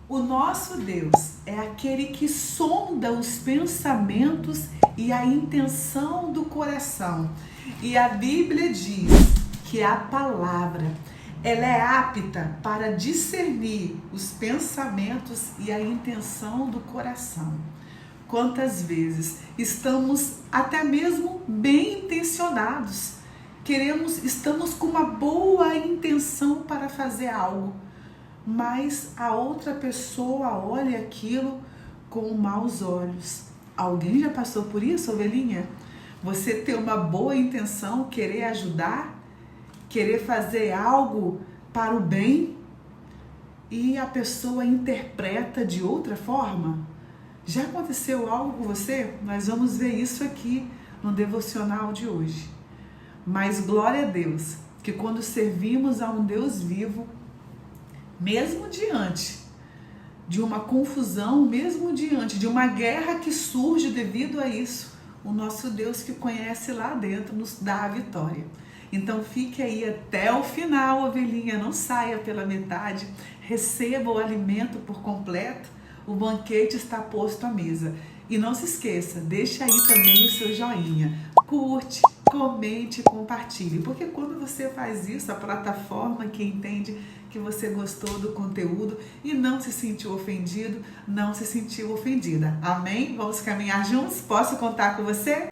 O nosso Deus é aquele que sonda os pensamentos e a intenção do coração. E a Bíblia diz que a palavra, ela é apta para discernir os pensamentos e a intenção do coração. Quantas vezes estamos até mesmo bem intencionados, estamos com uma boa intenção para fazer algo, mas a outra pessoa olha aquilo com maus olhos. Alguém já passou por isso, ovelhinha? Você ter uma boa intenção, querer ajudar, querer fazer algo para o bem e a pessoa interpreta de outra forma? Já aconteceu algo com você? Nós vamos ver isso aqui no devocional de hoje. Mas glória a Deus, que quando servimos a um Deus vivo, mesmo diante de uma confusão, mesmo diante de uma guerra que surge devido a isso, o nosso Deus que conhece lá dentro nos dá a vitória. Então fique aí até o final, ovelhinha, não saia pela metade, receba o alimento por completo, o banquete está posto à mesa. E não se esqueça, deixa aí também o seu joinha, curte, comente e compartilhe, porque quando você faz isso, a plataforma que entende que você gostou do conteúdo e não se sentiu ofendido, não se sentiu ofendida. Amém? Vamos caminhar juntos? Posso contar com você?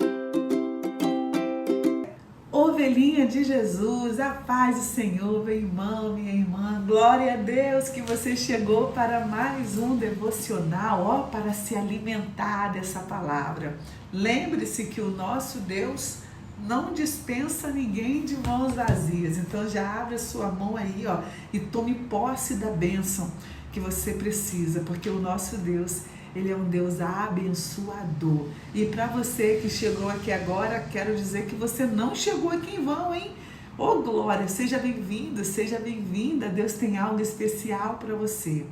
Ovelhinha de Jesus, a paz do Senhor, meu irmão, minha irmã, glória a Deus que você chegou para mais um devocional, para se alimentar dessa palavra. Lembre-se que o nosso Deus não dispensa ninguém de mãos vazias, então já abre a sua mão aí, e tome posse da bênção que você precisa, porque o nosso Deus, Ele é um Deus abençoador. E para você que chegou aqui agora, quero dizer que você não chegou aqui em vão, hein? Ô glória, seja bem-vindo, seja bem-vinda. Deus tem algo especial para você.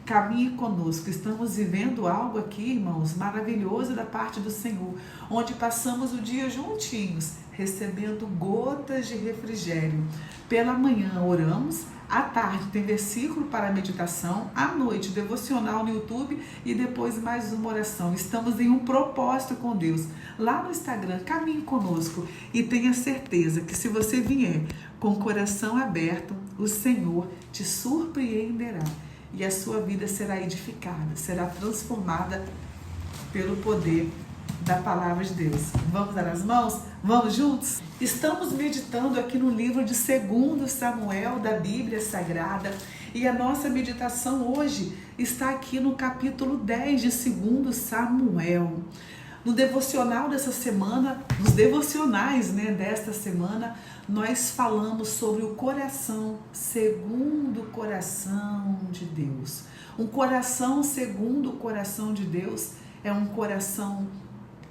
Caminhe conosco. Estamos vivendo algo aqui, irmãos, maravilhoso da parte do Senhor, onde passamos o dia juntinhos, recebendo gotas de refrigério. Pela manhã oramos, à tarde tem versículo para meditação, à noite devocional no YouTube e depois mais uma oração. Estamos em um propósito com Deus. Lá no Instagram, caminhe conosco e tenha certeza que se você vier com o coração aberto, o Senhor te surpreenderá e a sua vida será edificada, será transformada pelo poder da palavra de Deus. Vamos dar as mãos? Vamos juntos? Estamos meditando aqui no livro de 2 Samuel da Bíblia Sagrada e a nossa meditação hoje está aqui no capítulo 10 de 2 Samuel. No devocional dessa semana, nos devocionais desta semana, nós falamos sobre o coração segundo o coração de Deus. Um coração segundo o coração de Deus é um coração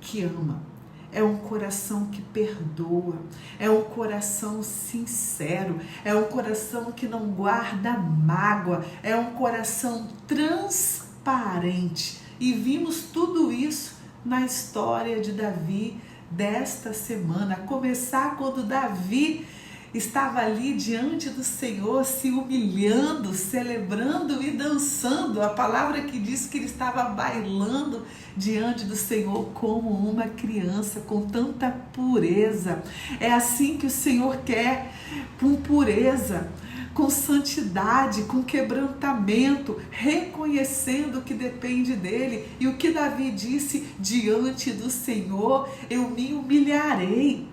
que ama, é um coração que perdoa, é um coração sincero, é um coração que não guarda mágoa, é um coração transparente. E vimos tudo isso na história de Davi desta semana, a começar quando Davi estava ali diante do Senhor, se humilhando, celebrando e dançando. A palavra que diz que ele estava bailando diante do Senhor como uma criança, com tanta pureza. É assim que o Senhor quer, com pureza, com santidade, com quebrantamento, reconhecendo que depende dele. E o que Davi disse: diante do Senhor eu me humilharei.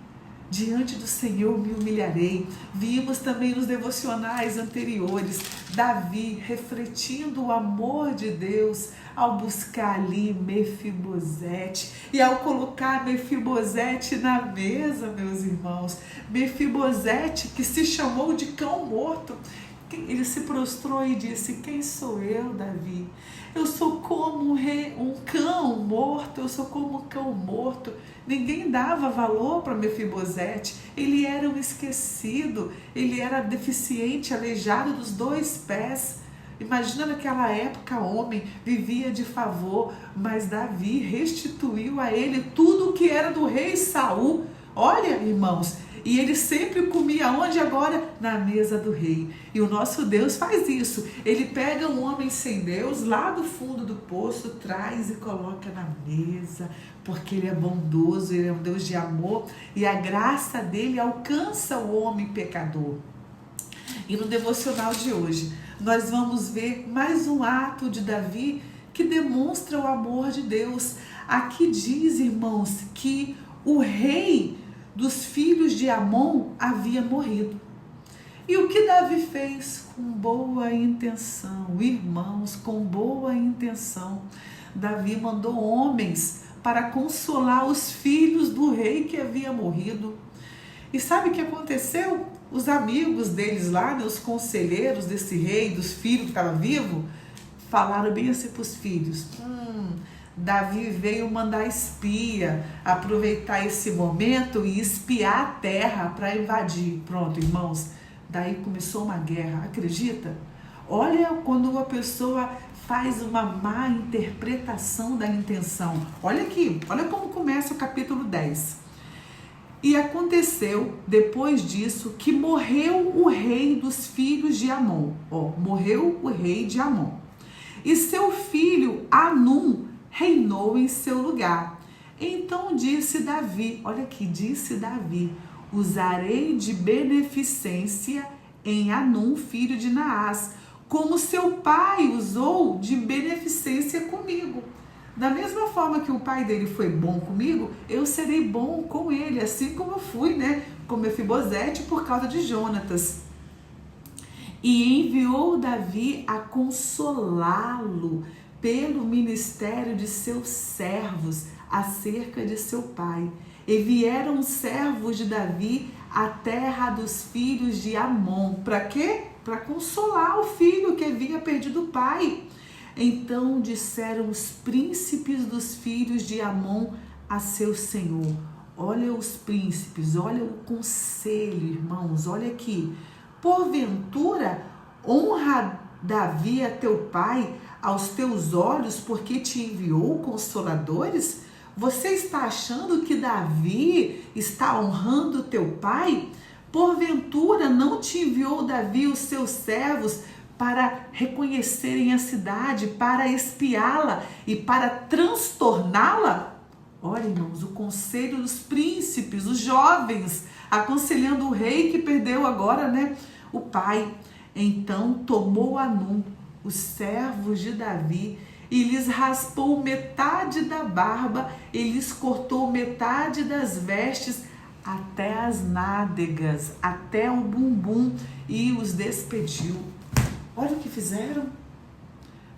Diante do Senhor me humilharei. Vimos também nos devocionais anteriores Davi refletindo o amor de Deus ao buscar ali Mefibosete e ao colocar Mefibosete na mesa, meus irmãos. Mefibosete, que se chamou de cão morto, ele se prostrou e disse: quem sou eu, Davi? Eu sou como um cão morto, eu sou como um cão morto. Ninguém dava valor para Mefibosete, ele era um esquecido, ele era deficiente, aleijado dos 2 pés. Imagina naquela época, homem vivia de favor, mas Davi restituiu a ele tudo o que era do rei Saul. Olha, irmãos, E ele sempre comia onde agora? Na mesa do rei. E o nosso Deus faz isso. Ele pega um homem sem Deus lá do fundo do poço, traz e coloca na mesa, porque ele é bondoso, ele é um Deus de amor e a graça dele alcança o homem pecador. E no devocional de hoje, nós vamos ver mais um ato de Davi que demonstra o amor de Deus. Aqui diz, irmãos, que o rei dos filhos de Amon havia morrido. E o que Davi fez? Com boa intenção, irmãos, com boa intenção. Davi mandou homens para consolar os filhos do rei que havia morrido. E sabe o que aconteceu? Os amigos deles lá, né, os conselheiros desse rei, dos filhos que estava vivo, falaram bem assim para os filhos: Davi veio mandar espia, aproveitar esse momento e espiar a terra para invadir. Pronto, irmãos, daí começou uma guerra, acredita? Olha quando uma pessoa faz uma má interpretação da intenção. Olha aqui, olha como começa o capítulo 10. E aconteceu, depois disso, que morreu o rei dos filhos de Amon. Morreu o rei de Amon. E seu filho Anum reinou em seu lugar. Então disse Davi, olha aqui, disse Davi: usarei de beneficência em Anum, filho de Naás, como seu pai usou de beneficência comigo. Da mesma forma que o pai dele foi bom comigo, eu serei bom com ele, assim como eu fui, né, com Mefibosete por causa de Jonatas. E enviou Davi a consolá-lo pelo ministério de seus servos acerca de seu pai. E vieram os servos de Davi à terra dos filhos de Amon. Para quê? Para consolar o filho que havia perdido o pai. Então disseram os príncipes dos filhos de Amon a seu senhor. Olha os príncipes, olha o conselho, irmãos, olha aqui. Porventura, honra Davi a teu pai aos teus olhos, porque te enviou consoladores? Você está achando que Davi está honrando teu pai? Porventura, não te enviou Davi os seus servos para reconhecerem a cidade, para espiá-la e para transtorná-la? Olha, irmãos, o conselho dos príncipes, os jovens, aconselhando o rei que perdeu agora, né, o pai. Então tomou Anum, os servos de Davi, e lhes raspou metade da barba, e lhes cortou metade das vestes, até as nádegas, até o bumbum, e os despediu. Olha o que fizeram.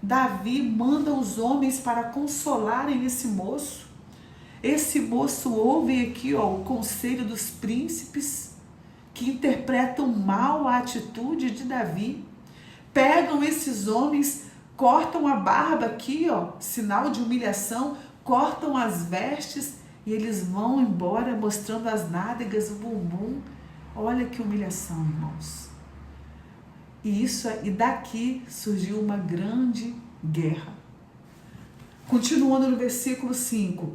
Davi manda os homens para consolarem esse moço. Esse moço ouve aqui, o conselho dos príncipes, que interpretam mal a atitude de Davi. Pegam esses homens, cortam a barba aqui, sinal de humilhação, cortam as vestes e eles vão embora mostrando as nádegas, o bumbum. Olha que humilhação, irmãos. E daqui surgiu uma grande guerra. Continuando no versículo 5.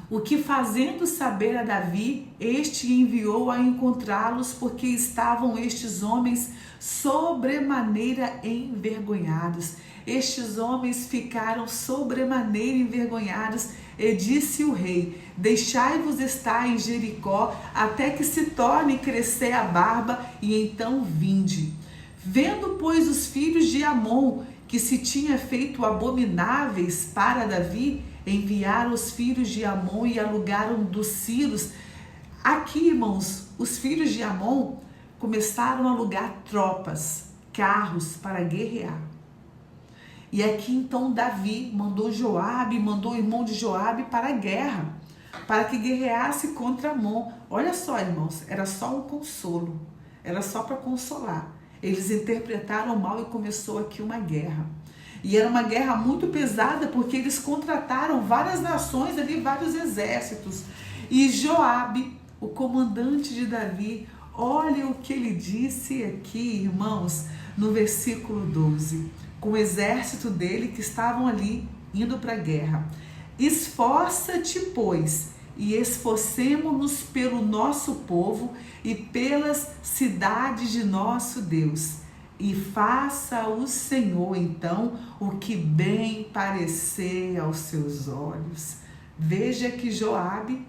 O que fazendo saber a Davi, este enviou a encontrá-los, porque estavam estes homens sobremaneira envergonhados. Estes homens ficaram sobremaneira envergonhados, e disse o rei: deixai-vos estar em Jericó, até que se torne crescer a barba, e então vinde. Vendo, pois, os filhos de Amon que se tinha feito abomináveis para Davi, enviaram os filhos de Amon e alugaram dos Círios. Aqui, irmãos, os filhos de Amon começaram a alugar tropas, carros para guerrear. E aqui então Davi mandou Joabe, mandou o irmão de Joabe para a guerra, para que guerreasse contra Amon. Olha só, irmãos, era só um consolo, era só para consolar. Eles interpretaram mal e começou aqui uma guerra. E era uma guerra muito pesada, porque eles contrataram várias nações ali, vários exércitos. E Joabe, o comandante de Davi, olha o que ele disse aqui, irmãos, no versículo 12. Com o exército dele que estavam ali, indo para a guerra. Esforça-te, pois, e esforcemo-nos pelo nosso povo e pelas cidades de nosso Deus. E faça o Senhor, então, o que bem parecer aos seus olhos. Veja que Joabe,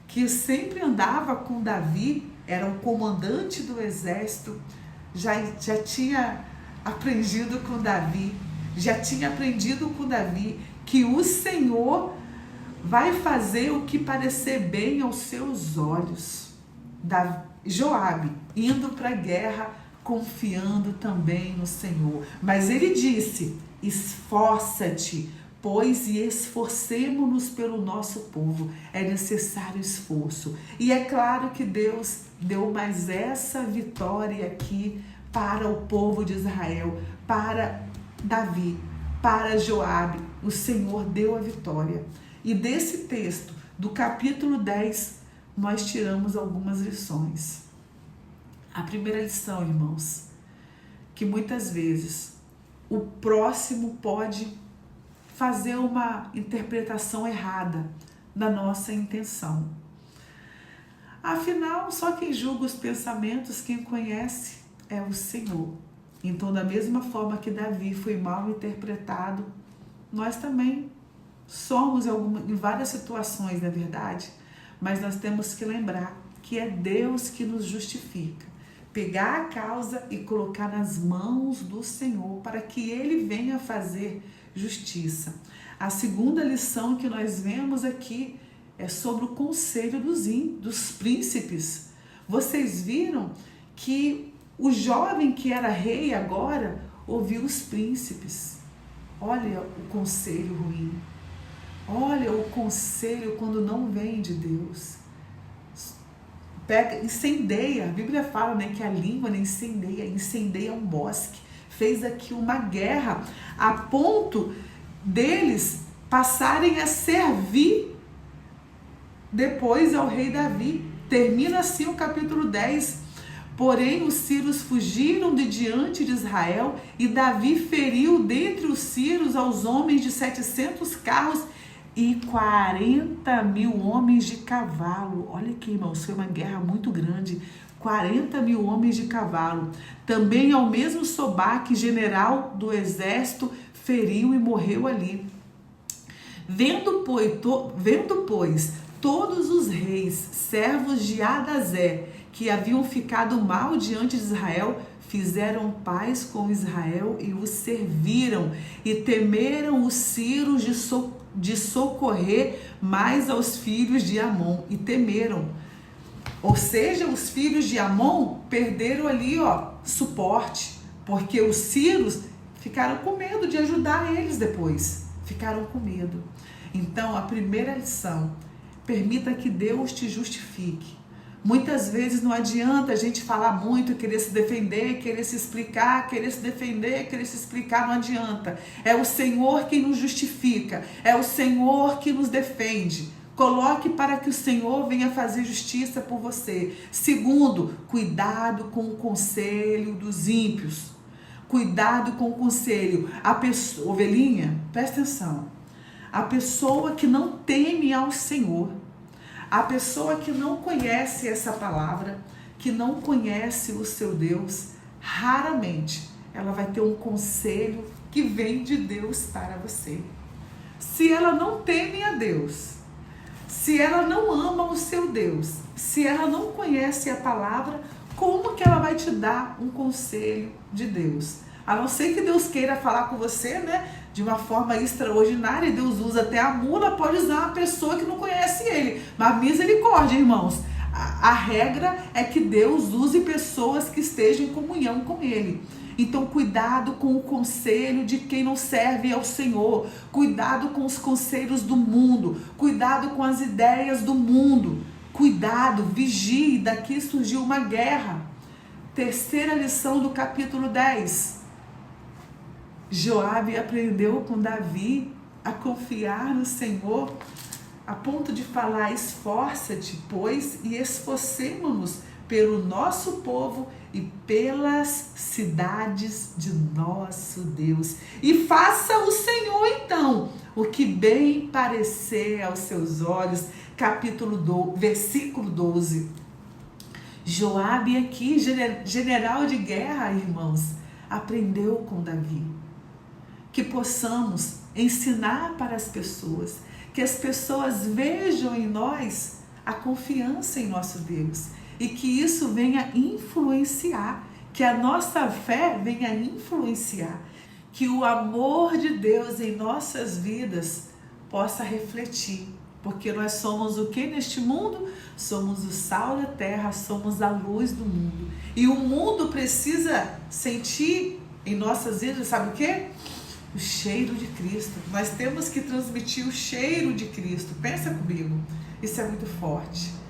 que sempre andava com Davi, era o comandante do exército, já tinha aprendido com Davi, que o Senhor vai fazer o que parecer bem aos seus olhos. Joabe indo para a guerra, confiando também no Senhor. Mas ele disse: esforça-te, pois, e esforcemo-nos pelo nosso povo. É necessário esforço. E é claro que Deus deu mais essa vitória aqui para o povo de Israel, para Davi, para Joabe. O Senhor deu a vitória. E desse texto, do capítulo 10, nós tiramos algumas lições. A primeira lição, irmãos, que muitas vezes o próximo pode fazer uma interpretação errada da nossa intenção. Afinal, só quem julga os pensamentos, quem conhece, é o Senhor. Então, da mesma forma que Davi foi mal interpretado, nós também somos em várias situações, na verdade, mas nós temos que lembrar que é Deus que nos justifica. Pegar a causa e colocar nas mãos do Senhor para que Ele venha fazer justiça. A segunda lição que nós vemos aqui é sobre o conselho dos príncipes. Vocês viram que o jovem que era rei agora ouviu os príncipes. Olha o conselho ruim. Olha o conselho quando não vem de Deus. Incendeia, a Bíblia fala, né, que a língua incendeia um bosque. Fez aqui uma guerra a ponto deles passarem a servir depois ao rei Davi. Termina assim o capítulo 10. Porém, os sírios fugiram de diante de Israel, e Davi feriu dentre os sírios aos homens de 700 carros e 40.000 homens de cavalo. Olha aqui, irmãos, foi uma guerra muito grande. 40.000 homens de cavalo. Também ao mesmo Sobaque, general do exército, feriu e morreu ali. Vendo, pois, todos os reis, servos de Adazé, que haviam ficado mal diante de Israel, fizeram paz com Israel e os serviram, e temeram os sírios de socorrer mais aos filhos de Amon, e temeram. Ou seja, os filhos de Amon perderam ali, suporte, porque os sírios ficaram com medo de ajudar eles depois. Ficaram com medo. Então, a primeira lição: permita que Deus te justifique. Muitas vezes não adianta a gente falar muito, querer se defender, querer se explicar, querer se defender, querer se explicar, não adianta. É o Senhor quem nos justifica, é o Senhor que nos defende. Coloque para que o Senhor venha fazer justiça por você. Segundo, cuidado com o conselho dos ímpios. Cuidado com o conselho. A pessoa, ovelhinha, presta atenção. A pessoa que não teme ao Senhor, a pessoa que não conhece essa palavra, que não conhece o seu Deus, raramente ela vai ter um conselho que vem de Deus para você. Se ela não teme a Deus, se ela não ama o seu Deus, se ela não conhece a palavra, como que ela vai te dar um conselho de Deus? A não ser que Deus queira falar com você, né, de uma forma extraordinária. Deus usa até a mula, pode usar uma pessoa que não conhece ele. Mas misericórdia, irmãos. A regra é que Deus use pessoas que estejam em comunhão com ele. Então, cuidado com o conselho de quem não serve ao Senhor. Cuidado com os conselhos do mundo. Cuidado com as ideias do mundo. Cuidado, vigie, daqui surgiu uma guerra. Terceira lição do capítulo 10. Joabe aprendeu com Davi a confiar no Senhor, a ponto de falar: esforça-te, pois, e esforcemo-nos pelo nosso povo e pelas cidades de nosso Deus. E faça o Senhor, então, o que bem parecer aos seus olhos. versículo 12. Joabe aqui, general de guerra, irmãos, aprendeu com Davi. Que possamos ensinar para as pessoas, que as pessoas vejam em nós a confiança em nosso Deus e que isso venha influenciar, que a nossa fé venha influenciar, que o amor de Deus em nossas vidas possa refletir, porque nós somos o que neste mundo? Somos o sal da terra, somos a luz do mundo. E o mundo precisa sentir em nossas vidas, sabe o quê? O cheiro de Cristo. Nós temos que transmitir o cheiro de Cristo. Pensa comigo, isso é muito forte.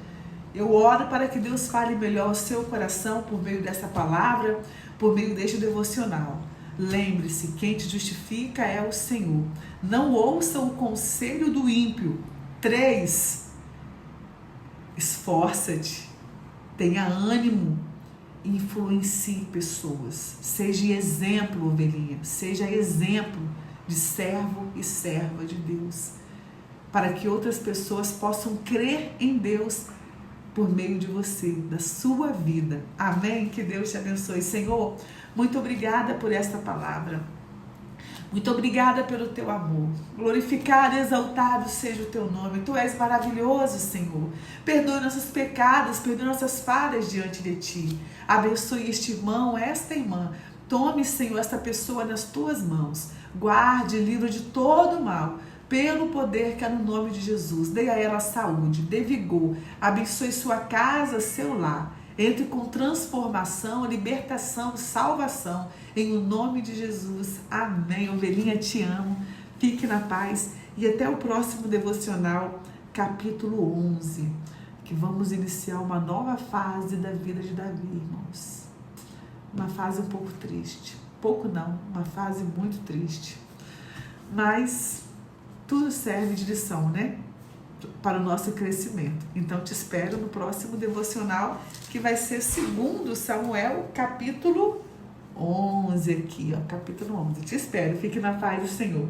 Eu oro para que Deus fale melhor ao seu coração por meio dessa palavra, por meio deste devocional. Lembre-se, quem te justifica é o Senhor. Não ouça o conselho do ímpio. 3. Esforça-te, tenha ânimo, influencie pessoas. Seja exemplo, ovelhinha, seja exemplo de servo e serva de Deus, para que outras pessoas possam crer em Deus por meio de você, da sua vida. Amém? Que Deus te abençoe. Senhor, muito obrigada por esta palavra. Muito obrigada pelo teu amor. Glorificado e exaltado seja o teu nome. Tu és maravilhoso, Senhor. Perdoe nossos pecados, perdoe nossas falhas diante de ti. Abençoe este irmão, esta irmã. Tome, Senhor, esta pessoa nas tuas mãos. Guarde, livre de todo mal, pelo poder que é no nome de Jesus. Dê a ela saúde, dê vigor. Abençoe sua casa, seu lar. Entre com transformação, libertação, salvação, em o nome de Jesus. Amém. Ovelhinha, te amo. Fique na paz e até o próximo devocional, capítulo 11, que vamos iniciar uma nova fase da vida de Davi, irmãos. Uma fase um pouco triste. Pouco não, uma fase muito triste. Mas tudo serve de lição, né? Para o nosso crescimento. Então te espero no próximo devocional, que vai ser 2 Samuel, capítulo 11 aqui, ó, capítulo 11. Te espero, fique na paz do Senhor.